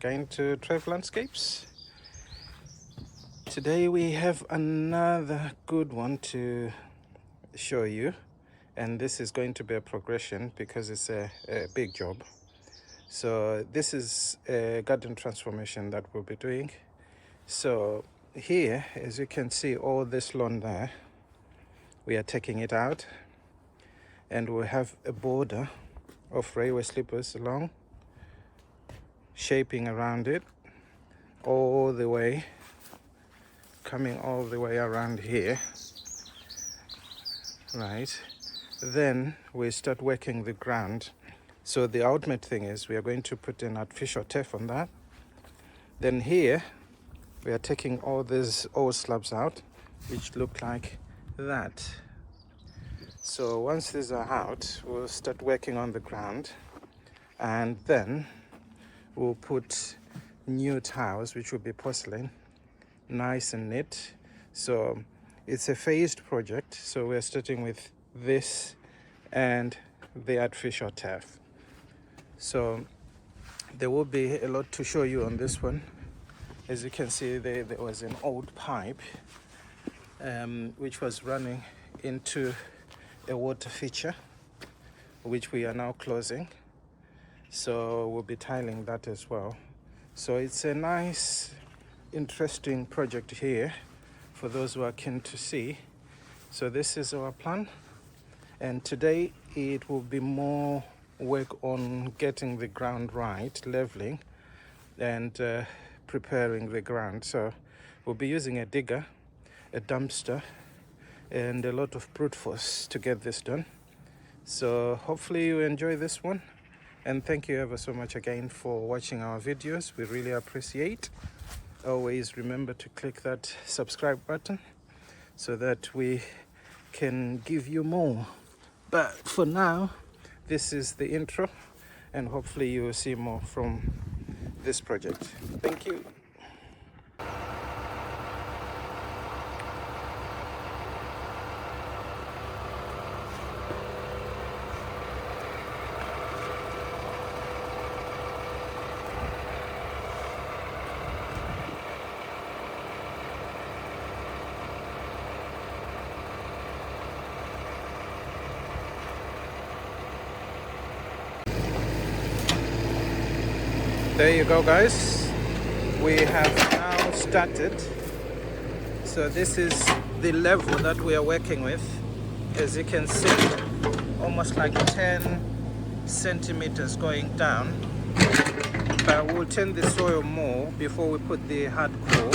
again to Trev Landscapes. Today we have another good one to show you, and this is going to be a progression because it's a big job. So this is a garden transformation that we'll be doing. So here, as you can see, all this lawn there, we are taking it out, and we'll have a border of railway sleepers along, shaping around it all the way, coming all the way around here, right? Then we start working the ground. So the ultimate thing is we are going to put an artificial turf on that. Then here we are taking all these old slabs out, which look like that. So once these are out, we'll start working on the ground, and then we'll put new tiles, which will be porcelain, nice and neat. So it's a phased project. So we're starting with this and the artificial turf. So there will be a lot to show you on this one. As you can see, there was an old pipe which was running into a water feature, which we are now closing. So we'll be tiling that as well. So it's a nice, interesting project here for those who are keen to see. So this is our plan, and today it will be more work on getting the ground right, leveling and preparing the ground. So we'll be using a digger, a dumpster, and a lot of brute force to get this done. So hopefully you enjoy this one, and thank you ever so much again for watching our videos. We really appreciate. Always remember to click that subscribe button so that we can give you more. But for now, this is the intro, and hopefully you will see more from this project. Thank you. There you go, guys. We have now started. So this is the level that we are working with. As you can see, almost like 10 centimeters going down. But we'll turn the soil more before we put the hard core.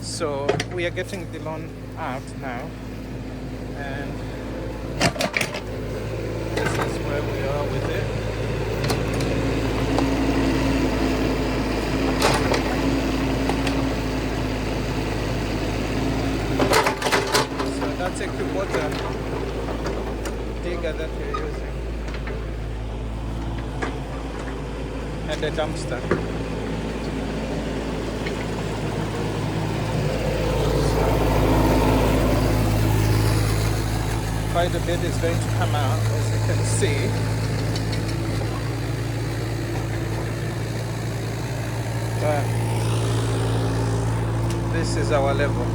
So we are getting the lawn out now, and this is where we are with it. That's a Kubota digger that we're using, and a dumpster. Quite a bit is going to come out, as you can see. But this is our level.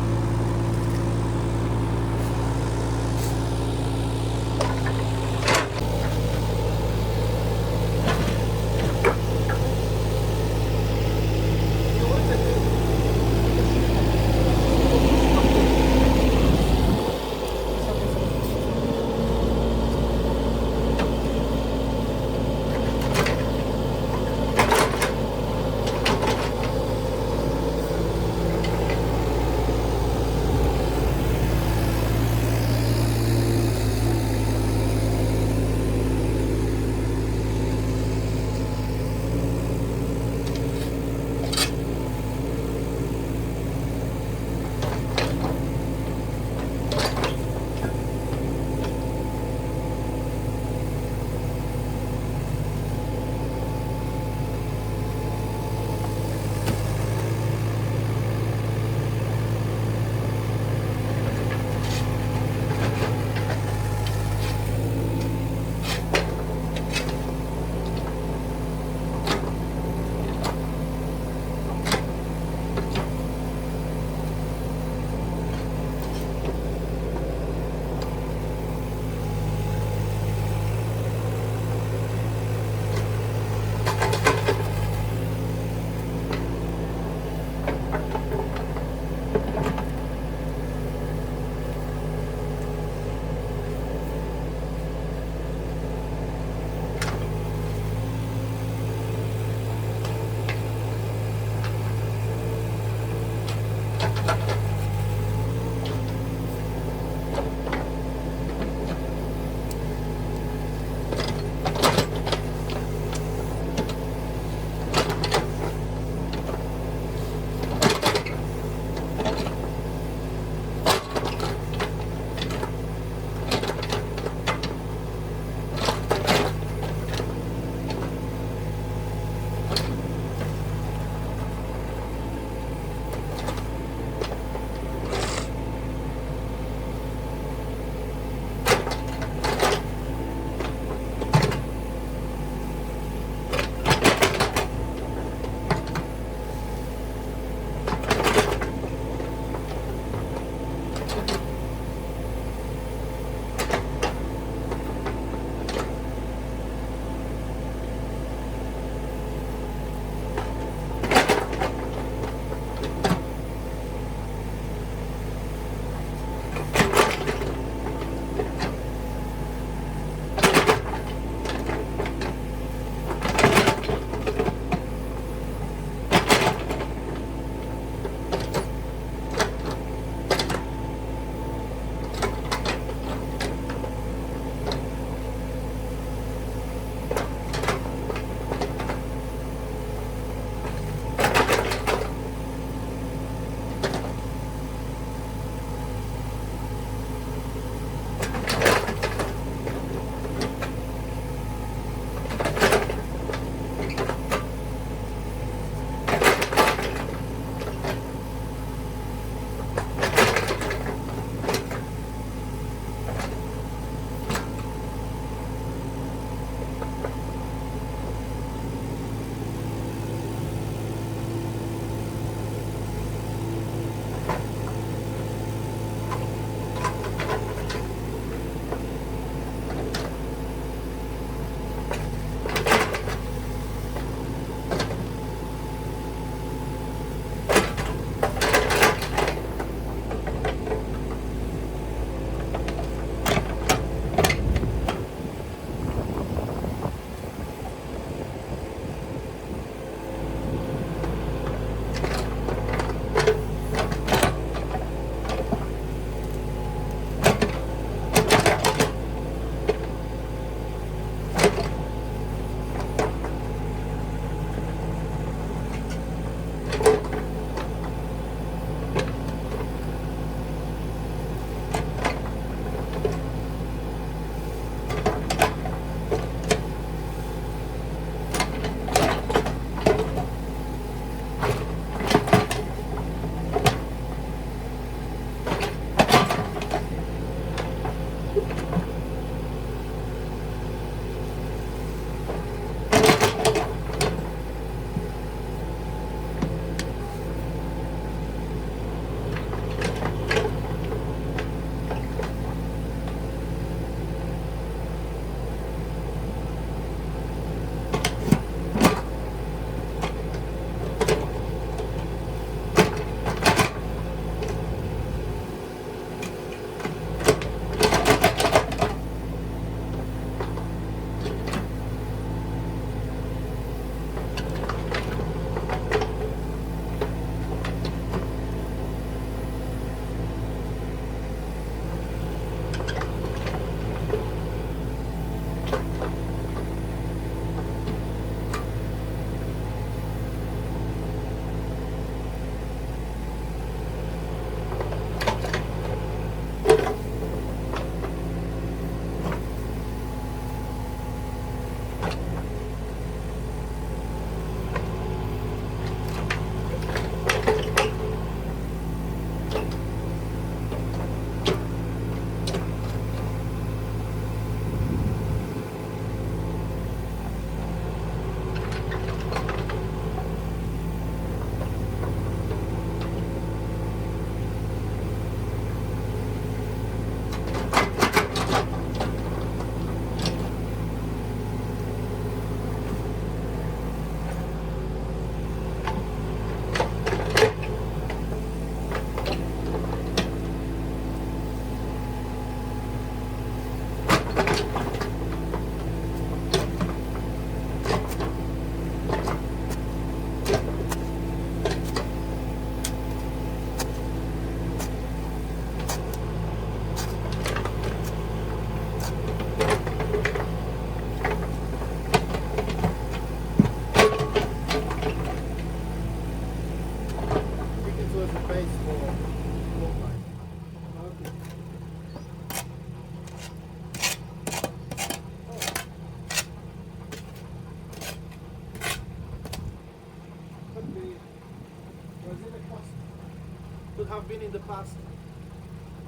Could have been in the past.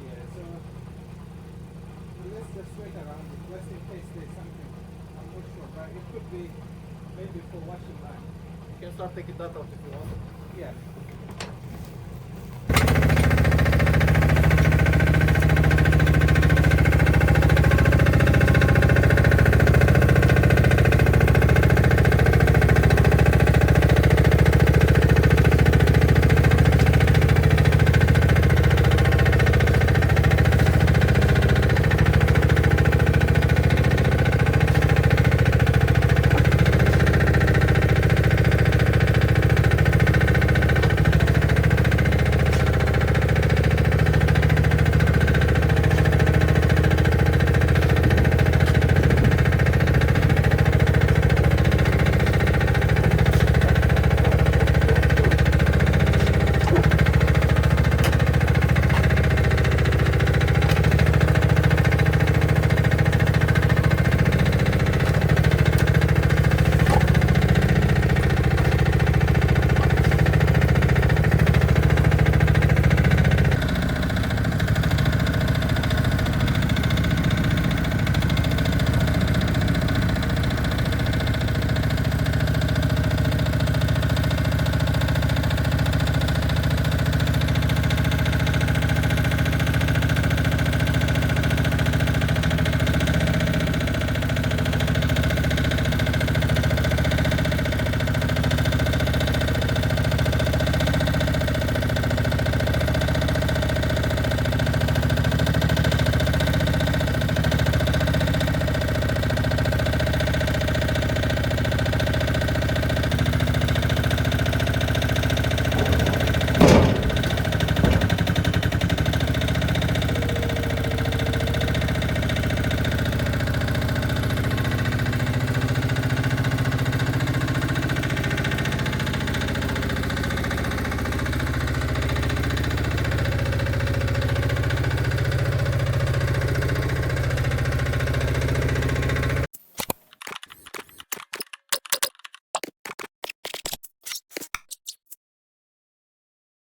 Yeah, so let's just wait around it, just in case there's something. I'm not sure, but it could be maybe for washing line. You can start taking that out if you want. Yeah.